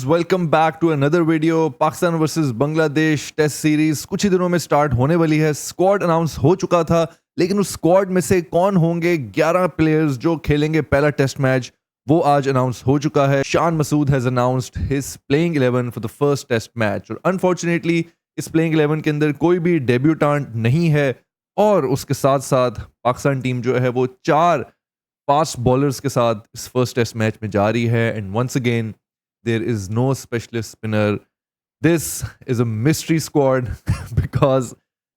Viewers, welcome back to another video. Pakistan versus Bangladesh test series कुछ ही दिनों में स्टार्ट होने वाली है। स्क्वाड अनाउंस हो चुका था, लेकिन उस स्क्वाड में से कौन होंगे 11 प्लेयर्स जो खेलेंगे पहला टेस्ट मैच, वो आज अनाउंस हो चुका है। Shan Masood has announced his playing 11 for the first test match, और अनफॉर्चुनेटली इस प्लेइंग 11 के अंदर कोई भी डेब्यूटांट नहीं है। और उसके साथ साथ पाकिस्तान टीम जो है वो 4 फास्ट बॉलर्स के साथ इस फर्स्ट टेस्ट मैच में जा रही है। And once again there is no specialist spinner. This is a mystery squad because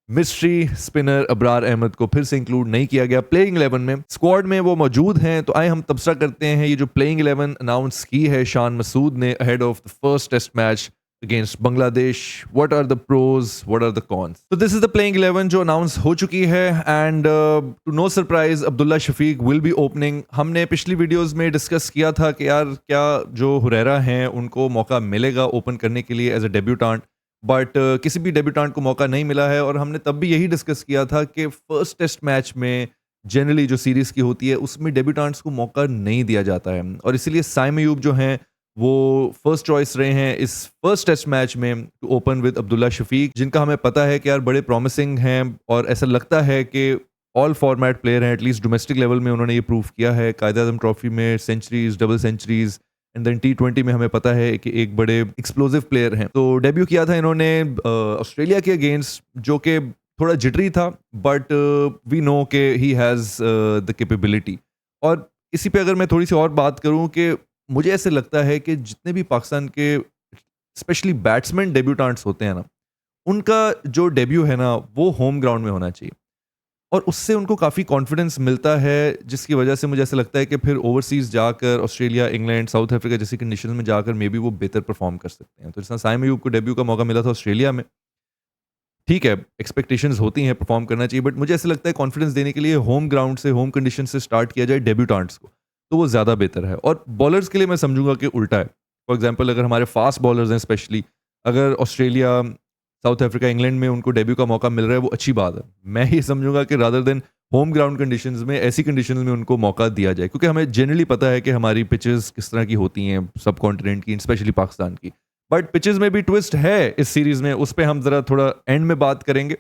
mystery spinner Abrar Ahmed को फिर से इंक्लूड नहीं किया गया प्लेइंग 11 में। स्क्वाड में वो मौजूद हैं, तो आए हम तबसरा करते हैं ये जो प्लेइंग 11 अनाउंस की है शान मसूद ने ahead of the first test match against Bangladesh. What are the pros, what are the cons? तो दिस इज द प्लेइंग 11 जो अनाउंस हो चुकी है। And to no surprise Abdullah Shafique will be opening. हमने पिछली वीडियोस में डिस्कस किया था कि यार क्या जो हुरैरा हैं उनको मौका मिलेगा ओपन करने के लिए एज अ डेब्यूटांट, बट किसी भी डेब्यूटांट को मौका नहीं मिला है। और हमने तब भी यही डिस्कस किया था कि फर्स्ट टेस्ट मैच में जनरली जो सीरीज़ की होती है उसमें डेब्यूटांट्स को मौका नहीं दिया जाता है, और इसीलिए साइम अयूब जो हैं वो फर्स्ट चॉइस रहे हैं इस फर्स्ट टेस्ट मैच में to open with Abdullah Shafique, जिनका हमें पता है कि यार बड़े प्रॉमिसिंग हैं और ऐसा लगता है कि ऑल फॉर्मेट प्लेयर हैं। एटलीस्ट डोमेस्टिक लेवल में उन्होंने ये प्रूव किया है, कायद-ए-आज़म ट्रॉफी में centuries, double centuries, and then T20 में हमें पता है कि एक बड़े एक्सप्लोसिव प्लेयर हैं। तो डेब्यू किया था इन्होंने ऑस्ट्रेलिया के अगेंस्ट, जो कि थोड़ा जिटरी था, बट वी नो कि ही हैज़ द कैपेबिलिटी। और इसी पे अगर मैं थोड़ी सी और बात करूं कि मुझे ऐसे लगता है कि जितने भी पाकिस्तान के स्पेशली बैट्समैन डेब्यूटांट्स होते हैं ना, उनका जो डेब्यू है ना वो होम ग्राउंड में होना चाहिए, और उससे उनको काफ़ी कॉन्फिडेंस मिलता है, जिसकी वजह से मुझे ऐसा लगता है कि फिर ओवरसीज़ जाकर ऑस्ट्रेलिया, इंग्लैंड, साउथ अफ्रीका जैसी कंडीशन में जाकर मे बी वो बेहतर परफॉर्म कर सकते हैं। तो जिस तरह साइम अयूब को डेब्यू का मौका मिला था ऑस्ट्रेलिया में, ठीक है एक्सपेक्टेशंस होती हैं परफॉर्म करना चाहिए, बट मुझे ऐसा लगता है कॉन्फिडेंस देने के लिए होम ग्राउंड से, होम कंडीशन से स्टार्ट किया जाए डेब्यूटांट्स को, तो वो ज़्यादा बेहतर है। और बॉलर्स के लिए मैं समझूंगा कि उल्टा है। फॉर एग्जांपल अगर हमारे फास्ट बॉलर्स हैं, स्पेशली अगर ऑस्ट्रेलिया, साउथ अफ्रीका, इंग्लैंड में उनको डेब्यू का मौका मिल रहा है, वो अच्छी बात है। मैं ये समझूंगा कि rather than home ground conditions में, ऐसी कंडीशंस में उनको मौका दिया जाए, क्योंकि हमें जनरली पता है कि हमारी पिचेस किस तरह की होती हैं सब कॉन्टिनेंट की, स्पेशली पाकिस्तान की। बट पिचेस में भी ट्विस्ट है इस सीरीज़ में, उस पर हम ज़रा थोड़ा एंड में बात करेंगे।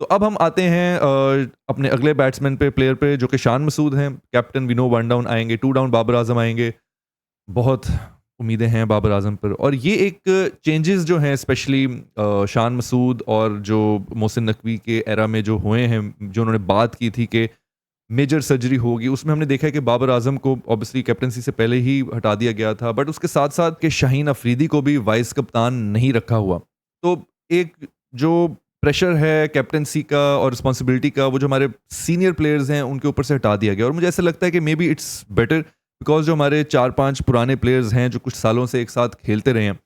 तो अब हम आते हैं अपने अगले बैट्समैन पे, प्लेयर पे, जो कि शान मसूद हैं। कैप्टन वी नो 1 डाउन आएंगे, 2 डाउन बाबर आजम आएंगे। बहुत उम्मीदें हैं बाबर आजम पर, और ये एक चेंजेस जो हैं स्पेशली शान मसूद और जो मोहसिन नकवी के एरा में जो हुए हैं, जो उन्होंने बात की थी कि मेजर सर्जरी होगी, उसमें हमने देखा है कि बाबर आजम को ऑब्वियसली कैप्टनसी से पहले ही हटा दिया गया था, बट उसके साथ साथ कि शाहीन अफरीदी को भी वाइस कप्तान नहीं रखा हुआ। तो एक जो प्रेशर है कैप्टनसी का और रिस्पॉन्सिबिलिटी का, वो जो हमारे सीनियर प्लेयर्स हैं उनके ऊपर से हटा दिया गया। और मुझे ऐसा लगता है कि may be it's better, because जो हमारे 4-5 पुराने प्लेयर्स हैं जो कुछ सालों से एक साथ खेलते रहे हैं,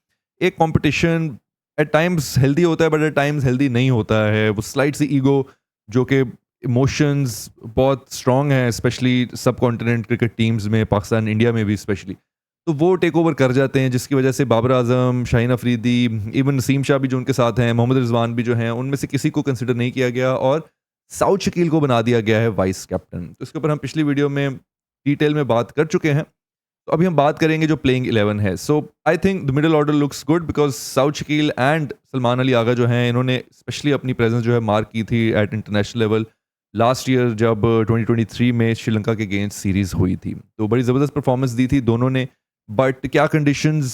एक कंपटीशन एट टाइम्स हेल्दी होता है, बट एट टाइम्स हेल्दी नहीं होता है। वो स्लाइट सी ईगो, जो कि इमोशंस बहुत स्ट्रॉन्ग है स्पेशली सब कॉन्टिनेंट क्रिकेट टीम्स में, पाकिस्तान, इंडिया में भी स्पेशली, तो वो टेक ओवर कर जाते हैं, जिसकी वजह से बाबर आजम, शाहीन अफरीदी, इवन नसीम शाह भी जो उनके साथ हैं, मोहम्मद रिजवान भी जो हैं, उनमें से किसी को कंसिडर नहीं किया गया, और साउथ शकील को बना दिया गया है वाइस कैप्टन। तो इसके ऊपर हम पिछली वीडियो में डिटेल में बात कर चुके हैं। तो अभी हम बात करेंगे जो प्लेइंग 11 है। So I think the middle order looks good, because Saud Shakeel and Salman Ali Agha जो हैं, इन्होंने स्पेशली अपनी प्रेजेंस जो है मार्क की थी at international level last year, जब 2023 में श्रीलंका के अगेंस्ट सीरीज हुई थी। तो बड़ी ज़बरदस्त परफॉर्मेंस दी थी दोनों ने, बट क्या कंडीशंस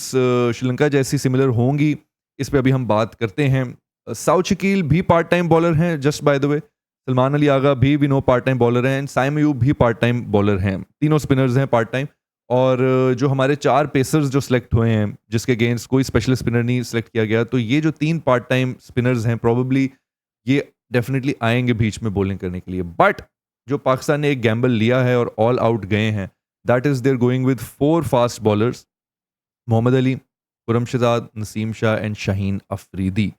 श्रीलंका जैसी सिमिलर होंगी, इस पे अभी हम बात करते हैं। साउथ शकील भी पार्ट टाइम बॉलर हैं, just by the way. Salman Ali Agha भी we know part time bowler हैं, एंड साइम अयूब भी पार्ट टाइम बॉलर हैं। तीनों स्पिनर्स हैं पार्ट टाइम। और जो हमारे 4 पेसर्स जो सिलेक्ट हुए हैं, जिसके अगेंस्ट कोई स्पेशल स्पिनर नहीं सिलेक्ट किया गया, तो ये जो 3 पार्ट टाइम स्पिनर्स हैं, प्रॉबेबली ये डेफिनेटली आएंगे बीच में बॉलिंग करने के लिए। बट जो पाकिस्तान ने एक गैम्बल लिया है और ऑल आउट गए हैं, that is there going with 4 fast bowlers, Mohammad Ali, Khurram Shahzad, Naseem Shah and Shaheen Afridi.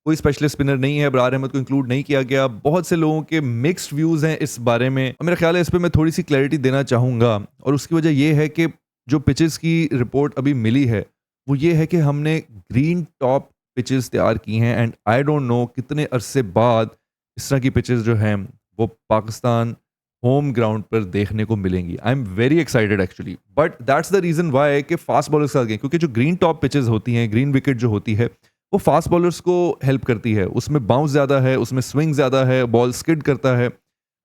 कोई स्पेशलिस्ट स्पिनर नहीं है, अबरार अहमद को इंक्लूड नहीं किया गया। बहुत से लोगों के मिक्स्ड व्यूज़ हैं इस बारे में, और मेरा ख्याल है इस पर मैं थोड़ी सी क्लैरिटी देना चाहूँगा। और उसकी वजह यह है कि जो पिचेस की रिपोर्ट अभी मिली है, वो ये है कि हमने ग्रीन टॉप पिचेस तैयार की हैं, एंड आई डोंट नो कितने अरसे बाद इस तरह की पिचेस जो हैं वो पाकिस्तान होम ग्राउंड पर देखने को मिलेंगी। I am very excited actually, but that's the reason why कि फास्ट बॉलर्स के साथ गए, क्योंकि जो ग्रीन टॉप पिचेस होती हैं, ग्रीन विकेट जो होती है, वो फास्ट बॉलर्स को हेल्प करती है। उसमें बाउंस ज़्यादा है, उसमें स्विंग ज़्यादा है, बॉल स्किड करता है।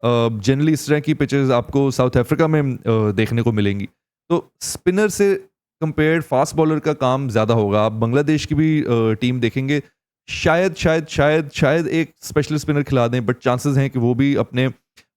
जनरली इस तरह की पिचेस आपको साउथ अफ्रीका में देखने को मिलेंगी। तो स्पिनर से कंपेयर्ड फास्ट बॉलर का काम ज़्यादा होगा। आप बांग्लादेश की भी टीम देखेंगे, शायद एक स्पेशलिस्ट स्पिनर खिला दें, बट चांसेस हैं कि वो भी अपने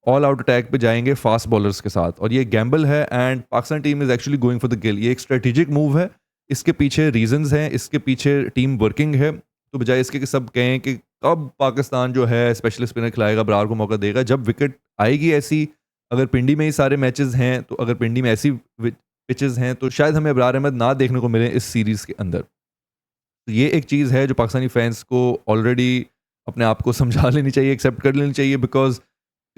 ऑल आउट अटैक पे जाएंगे फास्ट बॉलर्स के साथ, और ये गैम्बल है। And Pakistan team is actually going for the किल। ये एक स्ट्रेटेजिक मूव है, इसके पीछे रीजंस हैं, इसके पीछे टीम वर्किंग है। तो बजाय इसके कि सब कहें कि कब पाकिस्तान जो है स्पेशलिस्ट स्पिनर खिलाएगा, बरार को मौका देगा, जब विकेट आएगी ऐसी, अगर पिंडी में ही सारे मैचेस हैं, तो अगर पिंडी में ऐसी पिचेस हैं, तो शायद हमें अबरार अहमद ना देखने को मिले इस सीरीज़ के अंदर। तो ये एक चीज़ है जो पाकिस्तानी फैंस को ऑलरेडी अपने आप को समझा लेनी चाहिए, एक्सेप्ट कर लेनी चाहिए, बिकॉज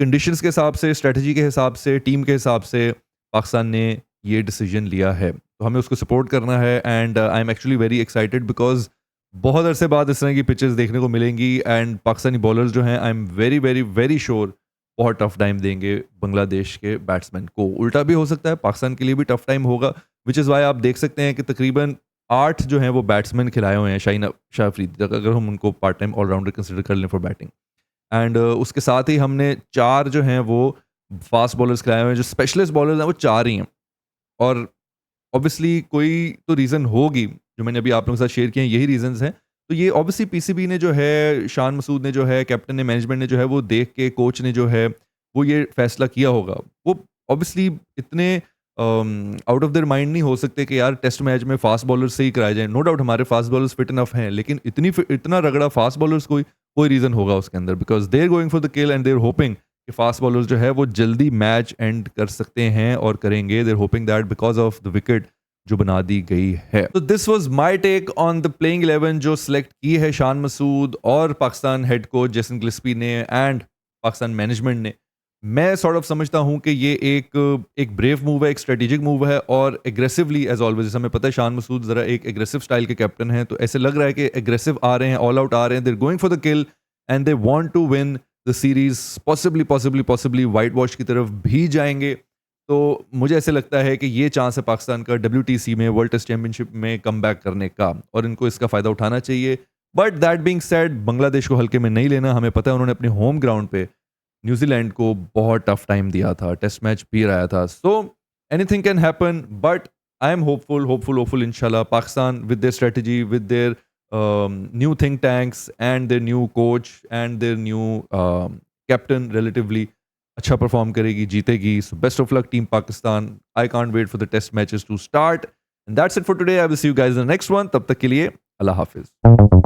कंडीशंस के हिसाब से, स्ट्रेटजी के हिसाब से, टीम के हिसाब से पाकिस्तान ने ये डिसीजन लिया है, तो हमें उसको सपोर्ट करना है। And I am actually very excited because बहुत अरसे बाद इस तरह की पिचेस देखने को मिलेंगी। एंड पाकिस्तानी बॉलर्स जो हैं, I am very very very sure बहुत टफ टाइम देंगे बांग्लादेश के बैट्समैन को। उल्टा भी हो सकता है, पाकिस्तान के लिए भी टफ टाइम होगा, विच इज़ वाई आप देख सकते हैं कि तकरीबन 8 जो हैं वो बैट्समैन खिलाए हुए हैं शाहीन शाह अफरीदी, अगर हम उनको पार्ट टाइम ऑलराउंडर कंसिडर कर लें फॉर बैटिंग। एंड उसके साथ ही हमने 4 जो हैं वो फास्ट बॉलर्स खिलाए हुए हैं, जो स्पेशलिस्ट बॉलर्स हैं वो 4 ही हैं। और ऑब्वियसली कोई तो रीज़न होगी, जो मैंने अभी आप लोगों के साथ शेयर किए हैं, यही रीजंस हैं। तो ये ऑब्वियसली पीसीबी ने जो है, शान मसूद ने जो है, कैप्टन ने, मैनेजमेंट ने जो है, वो देख के, कोच ने जो है वो ये फैसला किया होगा। वो ऑब्वियसली इतने आउट ऑफ देयर माइंड नहीं हो सकते कि यार टेस्ट मैच में फास्ट बॉलर्स से ही कराए जाए। नो डाउट हमारे फास्ट बॉलर्स फिट इनफ हैं, लेकिन इतना रगड़ा फास्ट बॉलर्स कोई रीज़न होगा उसके अंदर, because they are going for the kill and they are hoping कि फास्ट बॉलर्स जो है वो जल्दी मैच एंड कर सकते हैं और करेंगे। They are hoping that because of the wicket जो बना दी गई है। तो this was my take on the playing 11 जो सिलेक्ट की है शान मसूद और Pakistan head coach Jason Gillespie ने एंड पाकिस्तान मैनेजमेंट ने। मैं सॉर्ट ऑफ समझता हूं कि ये एक ब्रेव मूव है, एक स्ट्रेटेजिक मूव है, और एग्रेसिवली एज ऑलवेज, जैसे हमें पता है शान मसूद जरा एक एग्रेसिव स्टाइल के कैप्टन हैं, तो ऐसे लग रहा है कि एग्रेसिव आ रहे हैं, ऑल आउट आ रहे हैं, they are going for the kill and they want to win the series. Possibly whitewash की तरफ भी जाएंगे। तो मुझे ऐसे लगता है कि ये चांस है पाकिस्तान का WTC में, वर्ल्ड टेस्ट चैंपियनशिप में कम बैक करने का, और इनको इसका फ़ायदा उठाना चाहिए। But that being said, Bangladesh को हल्के में नहीं लेना। हमें पता है उन्होंने अपने होम ग्राउंड पे न्यूजीलैंड को बहुत टफ टाइम दिया था, टेस्ट मैच भी रहा था। So anything can happen, but I am hopeful इंशाल्लाह Pakistan with their strategy, with their new think tanks and their new coach and their new captain relatively अच्छा परफॉर्म करेगी, जीतेगी। So best of luck team Pakistan. I can't wait for the test matches to start. And that's it for today. I will see you guys in the next one. तब तक के लिए अल्लाह हाफिज।